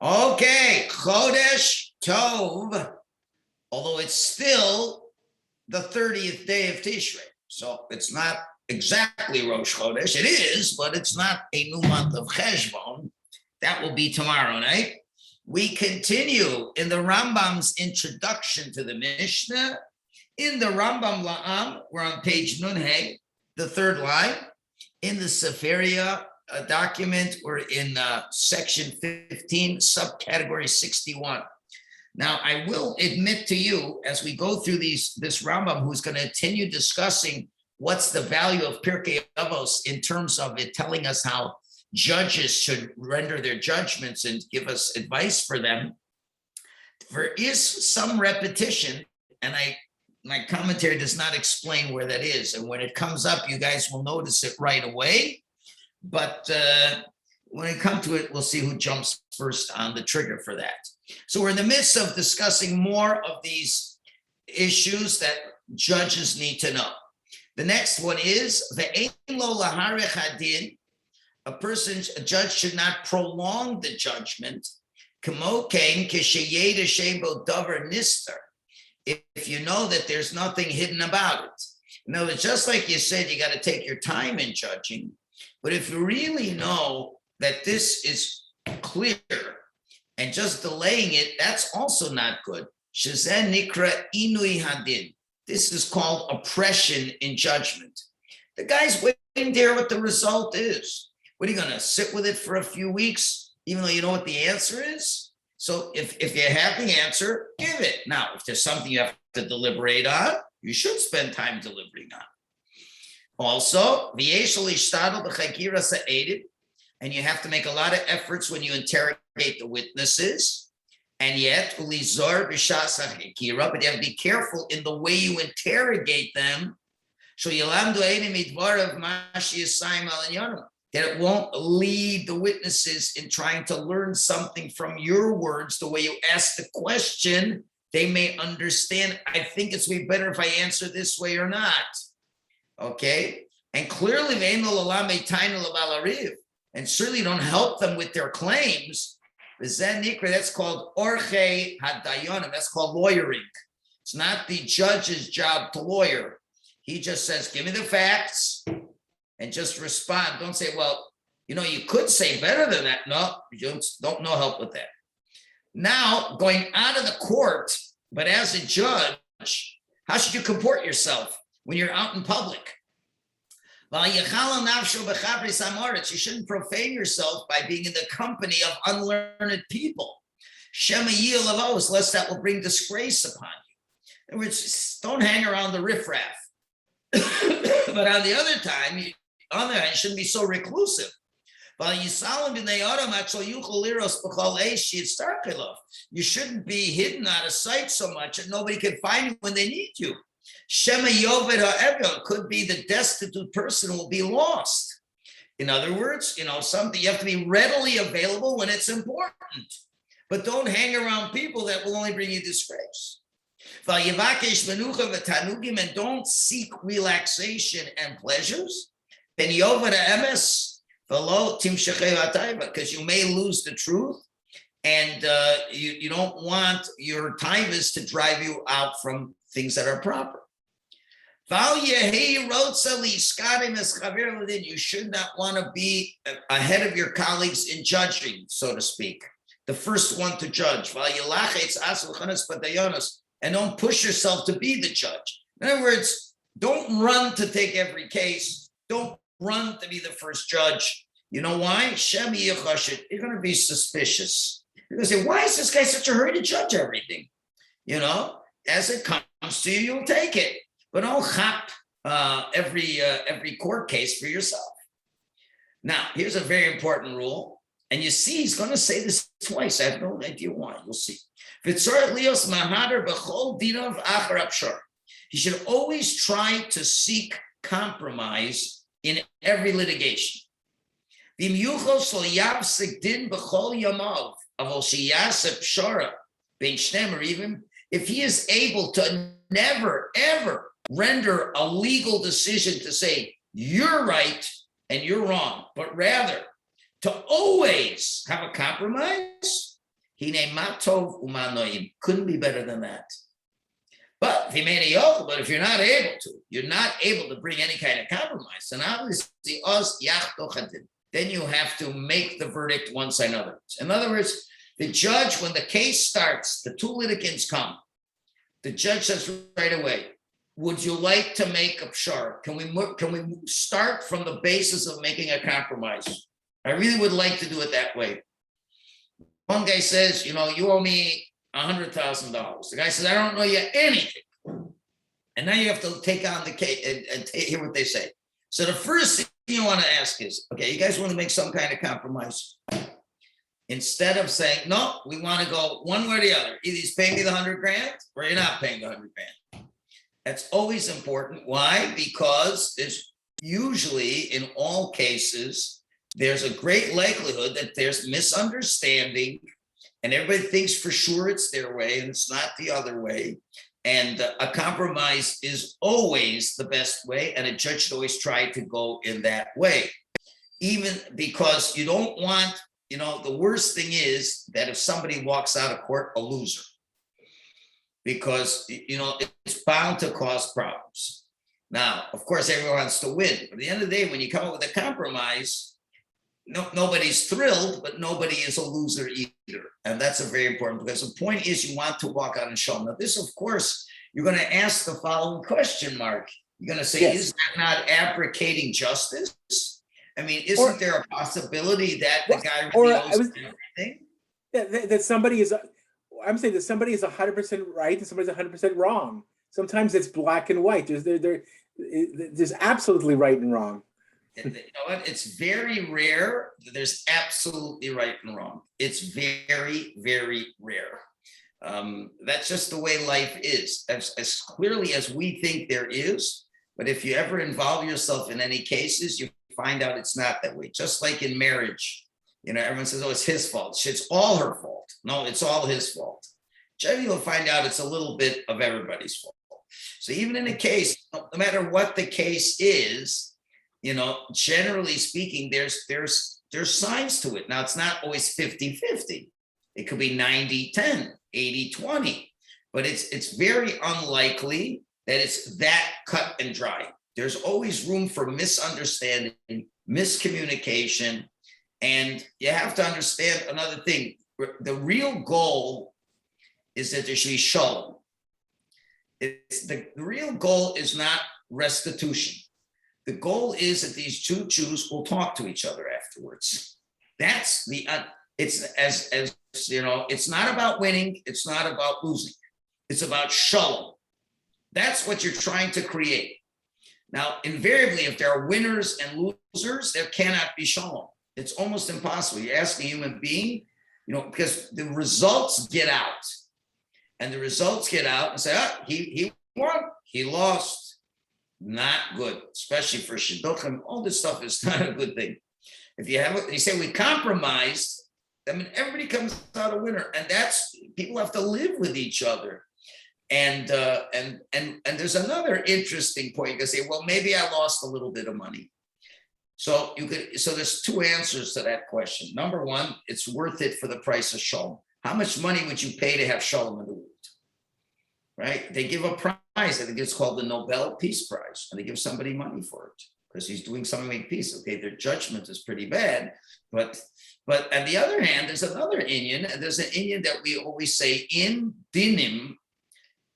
Okay, Chodesh Tov, although it's still the 30th day of Tishrei. So it's not exactly Rosh Chodesh. It is, but it's not a new month of Cheshbon. That will be tomorrow night. We continue in the Rambam's introduction to the Mishnah. In the Rambam La'am, we're on page Nunhei, the third line. In the Seferia document, we're in section 15, subcategory 61. Now, I will admit to you, as we go through this Rambam, who's going to continue discussing what's the value of Pirkei Avos in terms of it telling us how judges should render their judgments and give us advice for them. There is some repetition, and my commentary does not explain where that is. And when it comes up, you guys will notice it right away. But when it comes to it, we'll see who jumps first on the trigger for that. So we're in the midst of discussing more of these issues that judges need to know. The next one is a judge should not prolong the judgment. If you know that there's nothing hidden about it. In other words, just like you said, you got to take your time in judging. But if you really know that this is clear and just delaying it, that's also not good. Shazen nikra inui hadin. This is called oppression in judgment. The guy's waiting there what the result is. What are you going to sit with it for a few weeks, even though you know what the answer is? So if you have the answer, give it. Now, if there's something you have to deliberate on, you should spend time deliberating on. Also, and you have to make a lot of efforts when you interrogate the witnesses. And yet, but you have to be careful in the way you interrogate them. So that it won't lead the witnesses in trying to learn something from your words. The way you ask the question, they may understand, I think it's way better if I answer this way or not. Okay? And clearly, and certainly don't help them with their claims. That's called orche hadayonim. That's called lawyering. It's not the judge's job to lawyer. He just says, give me the facts and just respond. Don't say, well, you could say better than that. No, you don't no help with that. Now, going out of the court, but as a judge, how should you comport yourself when you're out in public? You shouldn't profane yourself by being in the company of unlearned people. Lest that will bring disgrace upon you. In other words, don't hang around the riffraff. But on the other time, you shouldn't be so reclusive. You shouldn't be hidden out of sight so much that nobody can find you when they need you. Could be the destitute person will be lost. In other words, something you have to be readily available when it's important. But don't hang around people that will only bring you disgrace. And don't seek relaxation and pleasures. Because you may lose the truth, and you don't want your taivas to drive you out from things that are proper. You should not want to be ahead of your colleagues in judging, so to speak, the first one to judge. And don't push yourself to be the judge. In other words, don't run to take every case. Don't run to be the first judge. You know why? You're going to be suspicious. You're going to say, why is this guy such a hurry to judge everything? As it comes to you, you'll take it. But don't chop every court case for yourself. Now, here's a very important rule. And you see, he's going to say this twice. I have no idea why. You'll see. He should always try to seek compromise in every litigation. If he is able to never, ever render a legal decision to say, you're right and you're wrong, but rather to always have a compromise, Hine matov umanoim. Couldn't be better than that. But if you're not able to bring any kind of compromise, then obviously then you have to make the verdict one side another. In other words, the judge, when the case starts, the two litigants come. The judge says right away, would you like to make a pshar? Can we start from the basis of making a compromise? I really would like to do it that way. One guy says, you owe me $100,000. The guy says, I don't owe you anything. And now you have to take on the case and hear what they say. So the first thing you want to ask is, okay, you guys want to make some kind of compromise? Instead of saying, no, we want to go one way or the other. Either he's paying me the $100,000 or you're not paying the $100,000. That's always important. Why? Because there's usually, in all cases, there's a great likelihood that there's misunderstanding and everybody thinks for sure it's their way and it's not the other way. And a compromise is always the best way. And a judge should always try to go in that way. Even because you don't want, the worst thing is that if somebody walks out of court a loser, because, it's bound to cause problems. Now, of course, everyone wants to win. But at the end of the day, when you come up with a compromise, nobody's thrilled, but nobody is a loser either. And that's a very important, because the point is you want to walk out and show them. Now, this, of course, you're going to ask the following question, Mark. You're going to say, yes, is that not abrogating justice? I mean, isn't there a possibility that the guy really knows everything? That somebody is, I'm saying that somebody is 100% right and somebody's 100% wrong. Sometimes it's black and white. There's absolutely right and wrong. You know what? It's very rare that there's absolutely right and wrong. It's very, very rare. That's just the way life is, as clearly as we think there is. But if you ever involve yourself in any cases, you find out it's not that way. Just like in marriage, everyone says, oh, it's his fault. It's all her fault. No, it's all his fault. Generally, you'll find out it's a little bit of everybody's fault. So even in a case, no matter what the case is, generally speaking, there's signs to it. Now, it's not always 50-50. It could be 90-10, 80-20, but it's very unlikely that it's that cut and dry. There's always room for misunderstanding, miscommunication, and you have to understand another thing. The real goal is that there should be shalom. The real goal is not restitution. The goal is that these two Jews will talk to each other afterwards. That's it's not about winning. It's not about losing. It's about shalom. That's what you're trying to create. Now, invariably, if there are winners and losers, there cannot be shalom. It's almost impossible. You ask a human being, because the results get out. And the results get out and say, he won, he lost. Not good, especially for shidduchim. All this stuff is not a good thing. If you say we compromised, everybody comes out a winner, and that's, people have to live with each other. And there's another interesting point. You can say, well, maybe I lost a little bit of money. So there's two answers to that question. Number one, it's worth it for the price of shalom. How much money would you pay to have shalom in the world? Right? They give a prize. I think it's called the Nobel Peace Prize, and they give somebody money for it because he's doing something to make peace. Okay, their judgment is pretty bad, but on the other hand, there's another inyan, and there's an inyan that we always say in dinim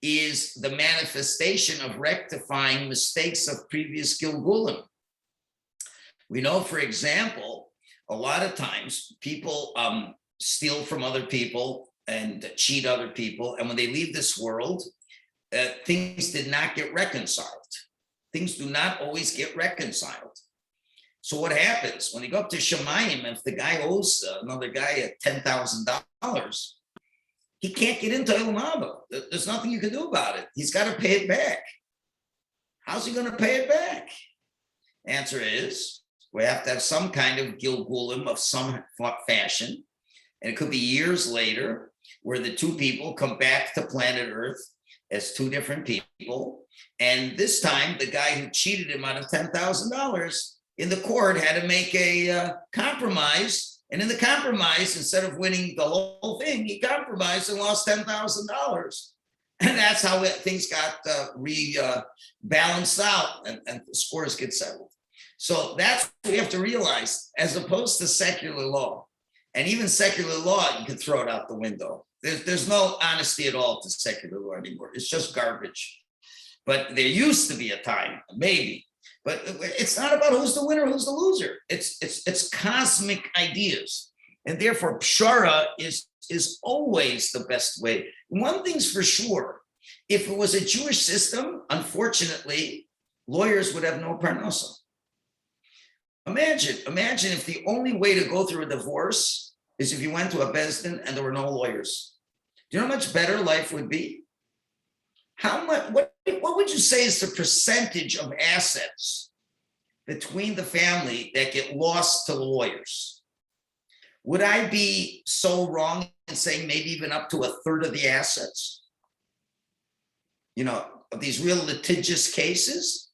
is the manifestation of rectifying mistakes of previous gilgulim. We know, for example, a lot of times people steal from other people and cheat other people, and when they leave this world, things did not get reconciled. Things do not always get reconciled. So what happens when you go up to Shemayim, if the guy owes another guy $10,000, he can't get into Olam Haba. There's nothing you can do about it. He's got to pay it back. How's he going to pay it back? Answer is, we have to have some kind of gilgulim of some fashion. And it could be years later where the two people come back to planet Earth as two different people. And this time, the guy who cheated him out of $10,000 in the court had to make a compromise And in the compromise, instead of winning the whole thing, he compromised and lost $10,000. And that's how things got balanced out and the scores get settled. So that's what we have to realize, as opposed to secular law. And even secular law, you can throw it out the window. There's no honesty at all to secular law anymore. It's just garbage. But there used to be a time, maybe. But it's not about who's the winner, who's the loser. It's cosmic ideas. And therefore, pshara is always the best way. One thing's for sure, if it was a Jewish system, unfortunately, lawyers would have no parnasa. Imagine if the only way to go through a divorce is if you went to a bezdin and there were no lawyers. Do you know how much better life would be? What would you say is the percentage of assets between the family that get lost to the lawyers? Would I be so wrong in saying maybe even up to a third of the assets? Of these real litigious cases,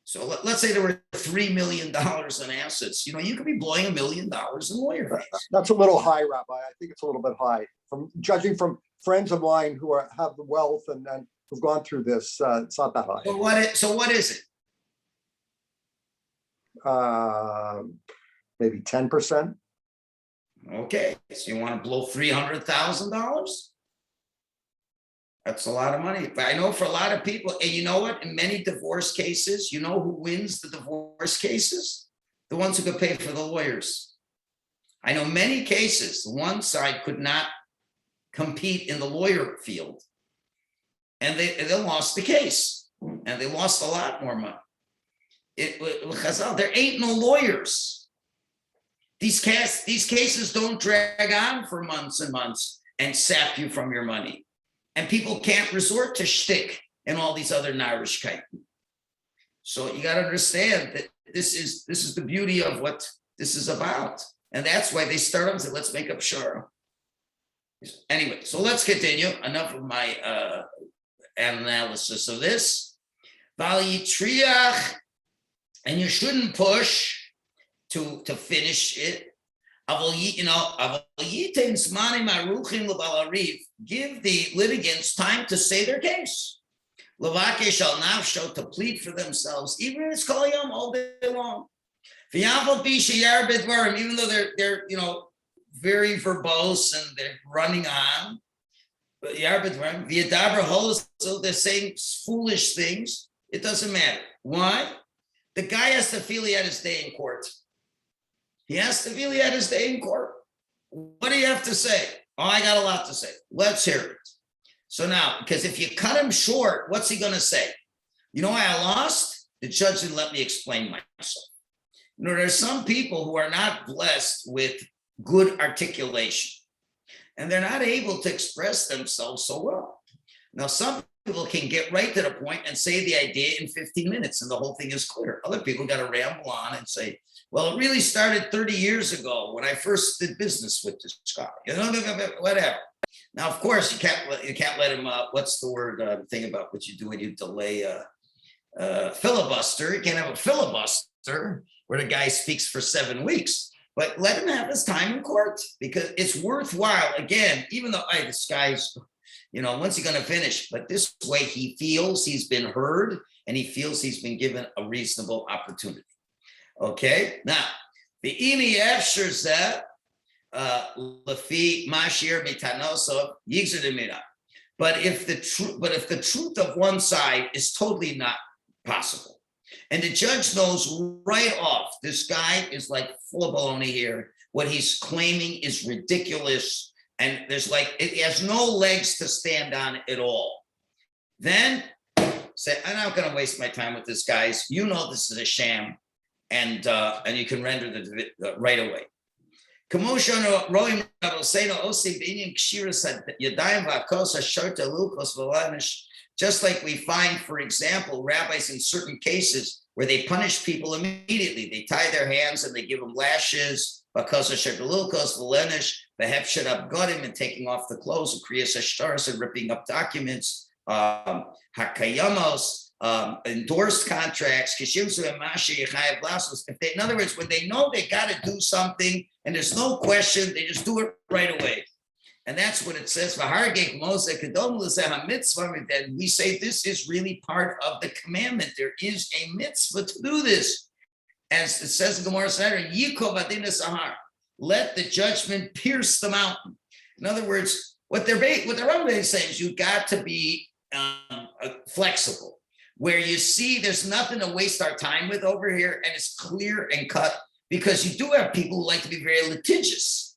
So let's say there were $3 million in assets. You could be blowing $1 million in lawyer fees. That's a little high, Rabbi. I think it's a little bit high. From judging from friends of mine who have the wealth and who've gone through this, it's not that high. So what is it? Maybe 10%. Okay, so you want to blow $300,000? That's a lot of money. But I know for a lot of people, and you know what? In many divorce cases, you know who wins the divorce cases? The ones who could pay for the lawyers. I know many cases, one side could not compete in the lawyer field. And they lost the case. And they lost a lot more money. There ain't no lawyers. These cases don't drag on for months and months and sap you from your money. And people can't resort to shtick and all these other narishkeit. So you got to understand that this is the beauty of what this is about. And that's why they start and say, let's make up shara. Anyway, so let's continue. Enough of my analysis of this. V'al and you shouldn't push to finish it. Give the litigants time to say their case. To plead for themselves, even if it's calling them all day long. Even though they're very verbose and they're running on. But so they're saying foolish things. It doesn't matter. Why? The guy has to feel he had his day in court. He has to feel he had his day in court. What do you have to say? Oh, I got a lot to say. Let's hear it. So now, because if you cut him short, what's he going to say? You know why I lost? The judge didn't let me explain myself. There's some people who are not blessed with good articulation, and they're not able to express themselves so well. Now, some people can get right to the point and say the idea in 15 minutes, and the whole thing is clear. Other people got to ramble on and say, well, it really started 30 years ago when I first did business with this guy, whatever. Now, of course, you can't let him, what's the word thing about what you do when you delay filibuster? You can't have a filibuster where the guy speaks for 7 weeks, but let him have his time in court because it's worthwhile. Again, even though this guy's, when's he going to finish? But this way he feels he's been heard and he feels he's been given a reasonable opportunity. Okay, now the ini efshar zeh lefi mashir mitanoso yigzudimina. But if the truth of one side is totally not possible, and the judge knows right off this guy is like full of baloney here. What he's claiming is ridiculous, and it has no legs to stand on at all. Then say, I'm not going to waste my time with this, guys. This is a sham. And you can render the right away. Just like we find, for example, rabbis in certain cases where they punish people immediately. They tie their hands and they give them lashes because of shekalukos, velenish, behepshet abgodim, and taking off the clothes, kriyas hashtaras, and ripping up documents, hakayamos. endorsed contracts. If they, in other words, when they know they got to do something and there's no question, they just do it right away. And that's what it says. And we say this is really part of the commandment. There is a mitzvah to do this. As it says in Gemara Saturday, let the judgment pierce the mountain. In other words, what the RAMBAM is saying is you got to be flexible, where you see there's nothing to waste our time with over here, and it's clear and cut, because you do have people who like to be very litigious,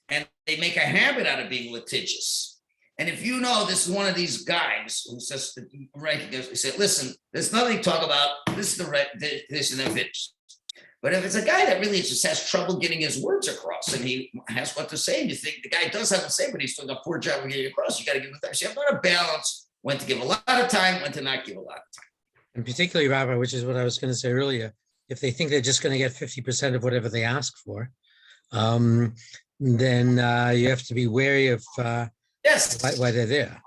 and they make a habit out of being litigious. And if you know this is one of these guys who says, right, he said, listen, there's nothing to talk about. This is the right, this and then finish. But if it's a guy that really just has trouble getting his words across and he has what to say, and you think the guy does have to say, but he's doing a poor job of getting it across, you got to give him time. So you have to balance when to give a lot of time, when to not give a lot of time. And particularly, Rabbi, which is what I was going to say earlier, if they think they're just going to get 50% of whatever they ask for, then you have to be wary of yes, why they're there.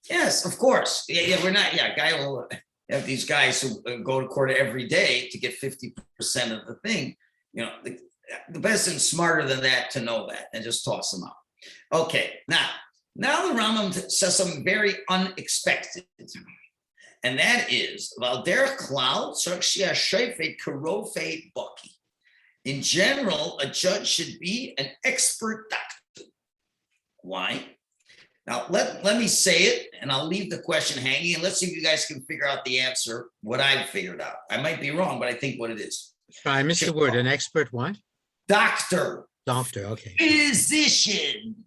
Yes, of course. Yeah, we're not. Yeah, guy will have these guys who go to court every day to get 50% of the thing. You know, the best and smarter than that to know that and just toss them out. Okay, now the RAMBAM says something very unexpected, and that is Valder Cloud Karofei Bucky. In general, a judge should be an expert doctor. Why? Now, let me say it, and I'll leave the question hanging, and let's see if you guys can figure out the answer, what I've figured out. I might be wrong, but I think what it is. I missed the word, an expert what? Doctor. Doctor, okay. Physician.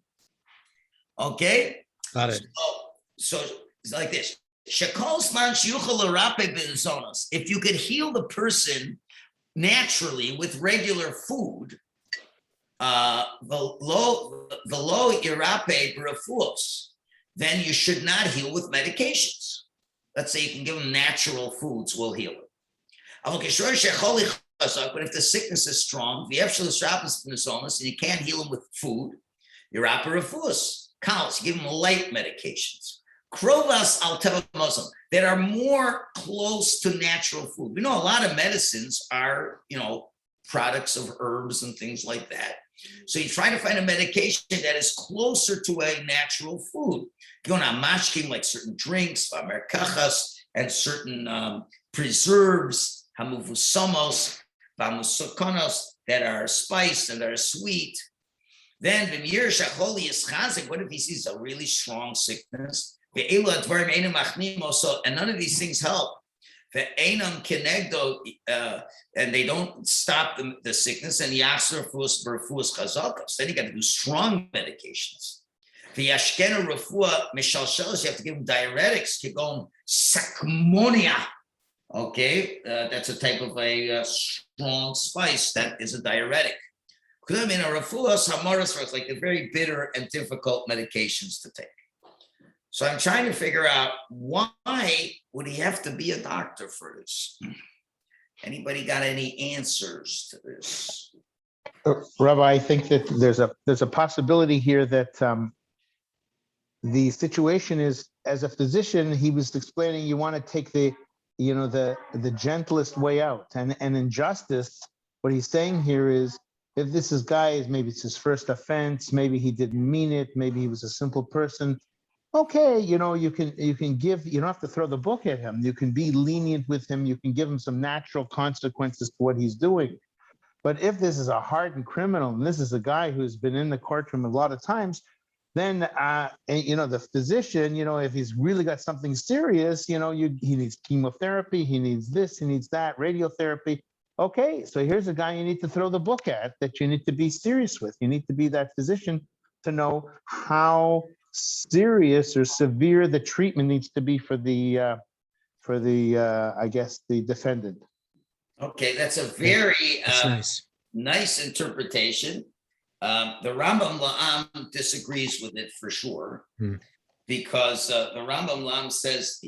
Okay? Got it. So it's like this. If you could heal the person naturally with regular food, then you should not heal with medications. Let's say you can give them natural foods, will heal it. But if the sickness is strong, and you can't heal them with food, you give them light medications. That are more close to natural food. We know a lot of medicines are, products of herbs and things like that. So you try to find a medication that is closer to a natural food. Going on mashkim, like certain drinks, and certain preserves, hamuvusamos, vamusokonos, that are spiced and that are sweet. Then, what if he sees a really strong sickness? And none of these things help. And they don't stop the sickness, and then you got to do strong medications. You have to give them diuretics, sakmonia. Okay, that's a type of a strong spice that is a diuretic. It's like the very bitter and difficult medications to take. So I'm trying to figure out, why would he have to be a doctor for this? Anybody got any answers to this? Rabbi, I think that there's a possibility here that the situation is, as a physician, he was explaining, you want to take the gentlest way out, and in justice, what he's saying here is, if this is maybe it's his first offense, maybe he didn't mean it, maybe he was a simple person. Okay, you can give, you don't have to throw the book at him. You can be lenient with him. You can give him some natural consequences to what he's doing. But if this is a hardened criminal, and this is a guy who's been in the courtroom a lot of times, then, the physician, if he's really got something serious, he needs chemotherapy, he needs this, he needs that, radiotherapy. Okay, so here's a guy you need to throw the book at, that you need to be serious with. You need to be that physician to know how serious or severe the treatment needs to be for the defendant. Okay, that's a very nice interpretation. The RAMBAM La'am disagrees with it for sure, because the RAMBAM La'am says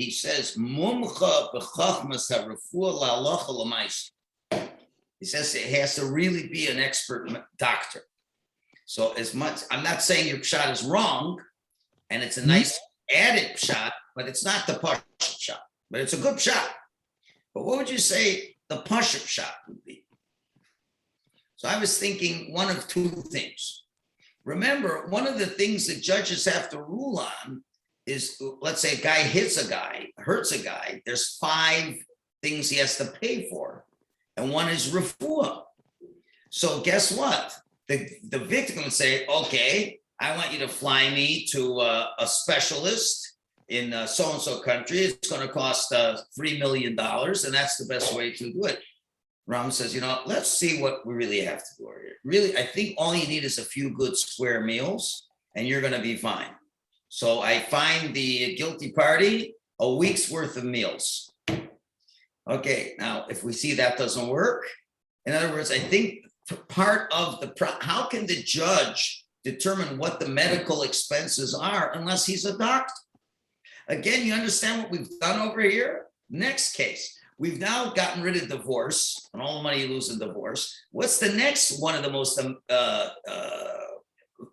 mumcha b'chachmas harafua la'alacha l'maisa. He says it has to really be an expert doctor. So I'm not saying your pshat is wrong, and it's a nice added pshat, but it's not the partial pshat. but it's a good shot. But what would you say the push-up shot would be? So I was thinking one of two things. Remember, one of the things that judges have to rule on is, let's say a guy hits a guy, hurts a guy, there's 5 things he has to pay for, and one is refuah. So guess what? The victim would say, okay, I want you to fly me to a specialist in so-and-so country. It's going to cost $3 million, and that's the best way to do it. Ram says, let's see what we really have to do here. Really, I think all you need is a few good square meals, and you're going to be fine. So I find the guilty party a week's worth of meals. Okay, now if we see that doesn't work, in other words, I think part of how can the judge determine what the medical expenses are unless he's a doctor? Again, you understand what we've done over here? Next case. We've now gotten rid of divorce and all the money you lose in divorce. What's the next one of the most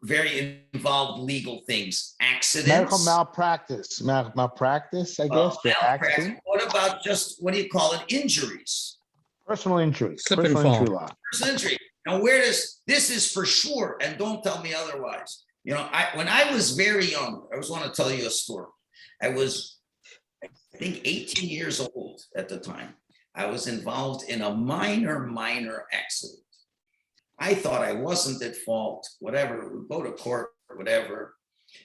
very involved legal things? Accidents. Medical malpractice, malpractice, I guess. The accident. What about just, what do you call it? Injuries. Personal injury. Slip and Personal fall. injury law. Personal injury. Now, this is for sure, and don't tell me otherwise. When I was very young, I just want to tell you a story. I was, I think, 18 years old at the time. I was involved in a minor accident. I thought I wasn't at fault, whatever, we go to court or whatever.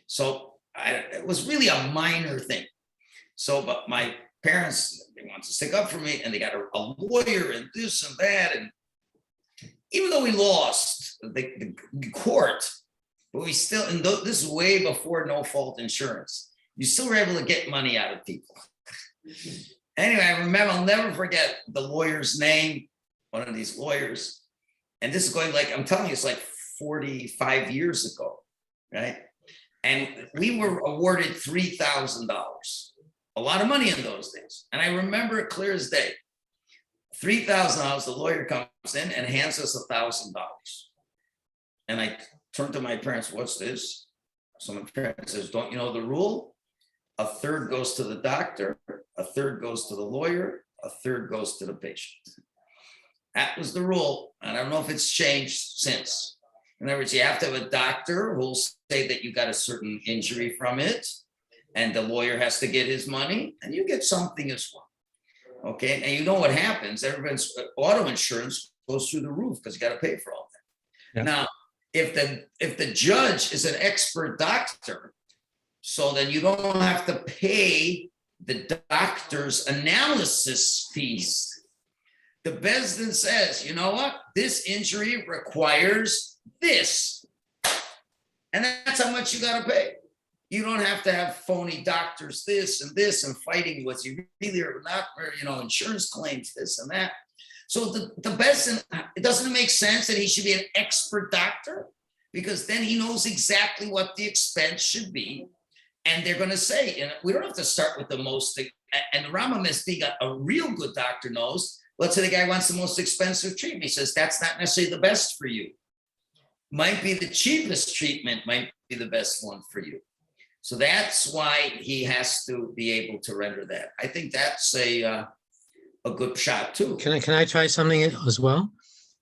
So it was really a minor thing. So, but my parents, they wanted to stick up for me, and they got a lawyer and this and that. And even though we lost the court, but we still, and this is way before no fault insurance, you still were able to get money out of people. Anyway, I remember, I'll never forget the lawyer's name, one of these lawyers. And this is going, like, I'm telling you, it's like 45 years ago, right? And we were awarded $3,000, a lot of money in those days. And I remember it clear as day. $3,000, the lawyer comes in and hands us $1,000. And I turned to my parents, what's this? So my parents says, don't you know the rule? A third goes to the doctor, a third goes to the lawyer, a third goes to the patient. That was the rule. And I don't know if it's changed since. In other words, you have to have a doctor who'll say that you got a certain injury from it, and the lawyer has to get his money, and you get something as well. Okay, and you know what happens? Everyone's auto insurance goes through the roof because you got to pay for all that. Yeah. Now, if the judge is an expert doctor, so then you don't have to pay the doctor's analysis fees. The Beis Din says, you know what? This injury requires this. And that's how much you got to pay. You don't have to have phony doctors, this and fighting with you really or not, insurance claims, this and that. So the Beis Din, it doesn't make sense that he should be an expert doctor, because then he knows exactly what the expense should be. And they're going to say, and we don't have to start with the most, and the RAMBAM is being a real good doctor knows, let's say the guy wants the most expensive treatment. He says, that's not necessarily the best for you. Might be the cheapest treatment, might be the best one for you. So that's why he has to be able to render that. I think that's a good shot too. Can I try something as well?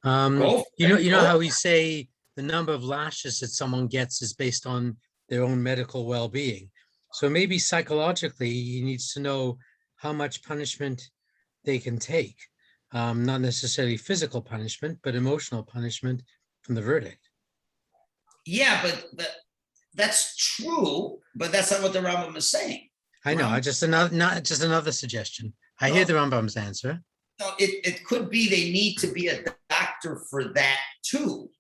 You know how we say the number of lashes that someone gets is based on their own medical well-being. So maybe psychologically, he needs to know how much punishment they can take. Not necessarily physical punishment, but emotional punishment from the verdict. Yeah, but that's true, but that's not what the RAMBAM is saying. I know, just another suggestion. I hear the RAMBAM's answer. No, it could be they need to be a doctor for that too,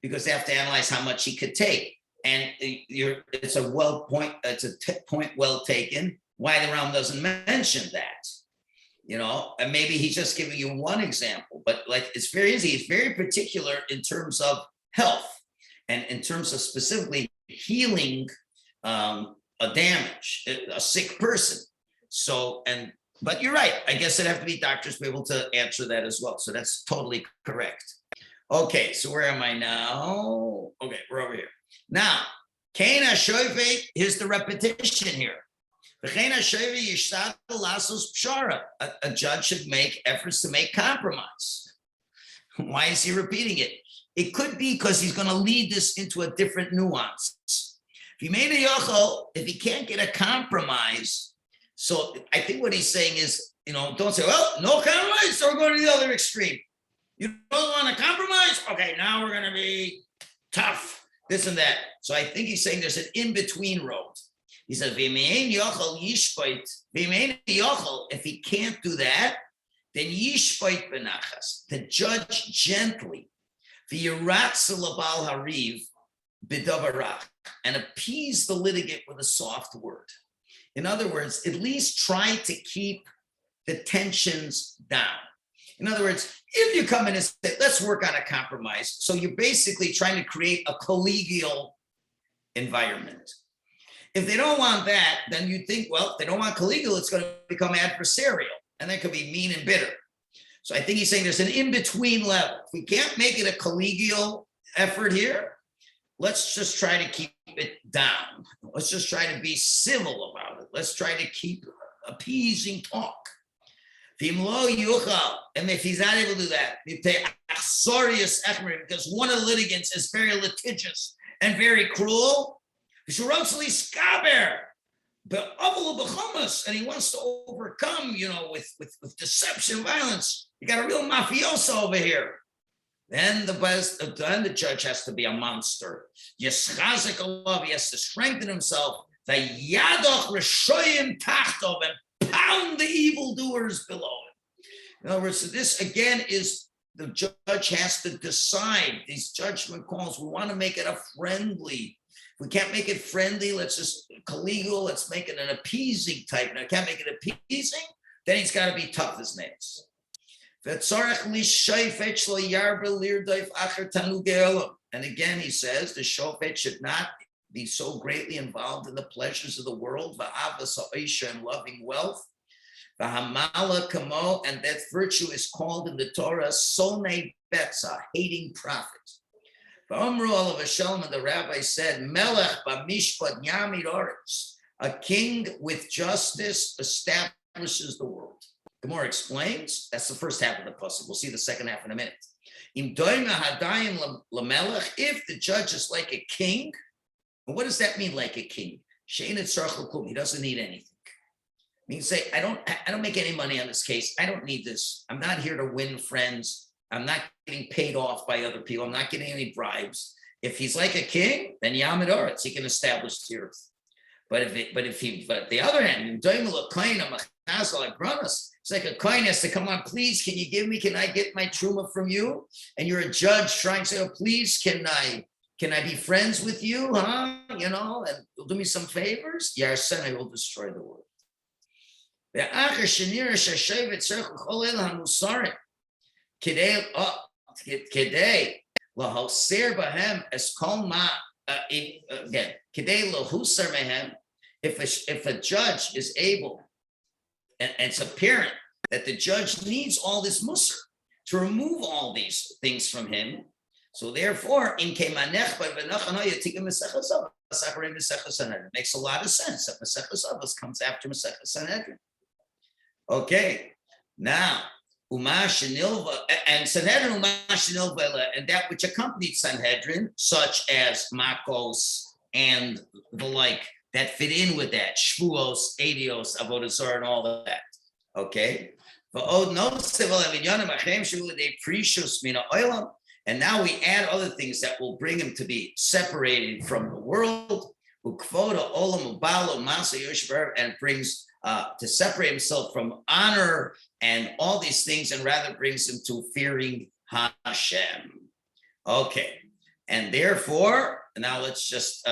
because they have to analyze how much he could take. And it's a point well taken. Why the RAMBAM doesn't mention that, and maybe he's just giving you one example, but like it's very easy. He's very particular in terms of health and in terms of specifically healing a damage, a sick person. So, but you're right. I guess it'd have to be doctors to be able to answer that as well. So that's totally correct. Okay, so where am I now? Okay, we're over here. Now, Kana Shoifet, here's the repetition here. A judge should make efforts to make compromise. Why is he repeating it? It could be because he's going to lead this into a different nuance. If he made a yochel, if he can't get a compromise, so I think what he's saying is, don't say, well, no compromise, so we're going to the other extreme. You don't want to compromise? Okay, now we're going to be tough, this and that. So I think he's saying there's an in-between road. He said, if he can't do that, then yishpoit benachas, the judge gently, and appease the litigant with a soft word. In other words, at least try to keep the tensions down. In other words, if you come in and say, let's work on a compromise, so you're basically trying to create a collegial environment. If they don't want that, then you think, well, if they don't want collegial, it's going to become adversarial, and that could be mean and bitter. So I think he's saying there's an in-between level. If we can't make it a collegial effort here, let's just try to keep it down. Let's just try to be civil about it. Let's try to keep appeasing talk. And if he's not able to do that, because one of the litigants is very litigious and very cruel, and he wants to overcome, with deception, violence. You got a real mafioso over here. Then the judge has to be a monster. He has to strengthen himself. And pound the evildoers below him. In other words, so this again is the judge has to decide these judgment calls. We want to make it a friendly. If we can't make it friendly, let's just collegial. Let's make it an appeasing type. Now, can't make it appeasing, then he's got to be tough as nails. And again, he says the shofet should not be so greatly involved in the pleasures of the world, and loving wealth, and that virtue is called in the Torah sonei betza, hating profit. And the Rabbi said, Melech b'mishpat yamid oretz, a king with justice establishes the world. Gemara explains, that's the first half of the pasuk. We'll see the second half in a minute. If the judge is like a king, and what does that mean, like a king? He doesn't need anything. I mean, say, I don't make any money on this case. I don't need this. I'm not here to win friends. I'm not getting paid off by other people. I'm not getting any bribes. If he's like a king, then Yamid Oretz, he can establish the earth. But on the other hand, it's like a coin has to come on, please, can I get my truma from you? And you're a judge trying to say, oh, please, can I be friends with you, huh? And you'll do me some favors? Yarsen, I will destroy the world. If a judge is able, and it's apparent that the judge needs all this musar to remove all these things from him, so therefore, it makes a lot of sense that Maseches Avos comes after Maseches Sanhedrin. Okay, now Umashinilva and Sanhedrin Umashinilva, and that which accompanied Sanhedrin, such as Makos and the like, that fit in with that, Shvuos, Edios, Avodah Zarah, and all of that. Okay, and now we add other things that will bring him to be separated from the world, and brings to separate himself from honor and all these things, and rather brings him to fearing Hashem. Okay, and therefore, now let's just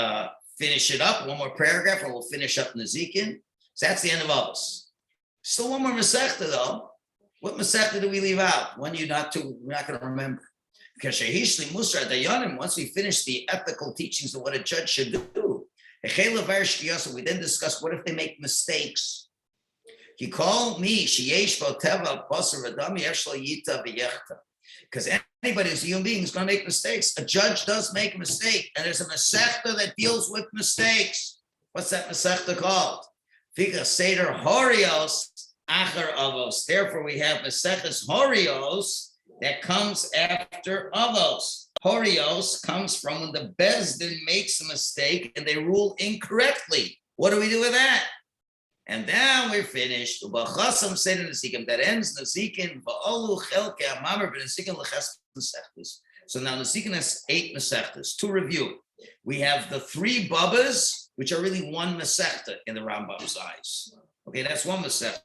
finish it up. One more paragraph, and we'll finish up Nezikin. So that's the end of Avos. Still one more Masechta though. What Masechta do we leave out? One we're not going to remember. Because once we finish the ethical teachings of what a judge should do, we then discuss what if they make mistakes. He called me because anybody who's a human being is going to make mistakes. A judge does make a mistake, and there's a Masechta that deals with mistakes. What's that Masechta called? Fika Seder Horios Acher Avos. Therefore, we have Maseches Horios that comes after Avos. Horios comes from when the Bezdin makes a mistake and they rule incorrectly. What do we do with that? And then we're finished. Ubachasam Seder Nesikim. That ends Nesikim. Va'olu Chelke Amamer B'Nesikim L'Ches Mesechtes. So now Nesikim has 8 Mesechtes. To review, we have the 3 Babas, which are really 1 Masechta in the Rambam's eyes. Okay, that's 1 Masechta.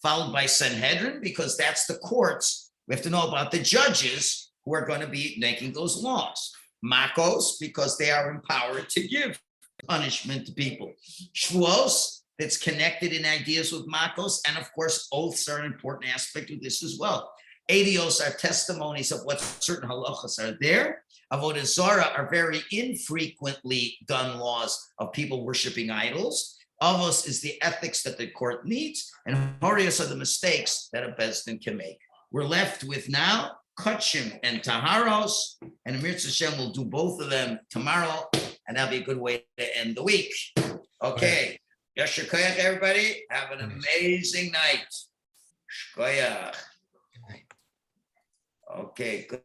Followed by Sanhedrin, because that's the courts. We have to know about the judges who are going to be making those laws. Makos, because they are empowered to give punishment to people. Shvuos, that's connected in ideas with Makos. And of course, oaths are an important aspect of this as well. Adios are testimonies of what certain halachas are there. Avodah Zarah are very infrequently done laws of people worshiping idols. Avos is the ethics that the court needs, and Horios are the mistakes that a Bezdin can make. We're left with now Kachim and Taharos, and Amir Hashem will do both of them tomorrow, and that'll be a good way to end the week. Okay. Yasher Koyach, everybody. Have an amazing night. Shkoyach. Okay, good.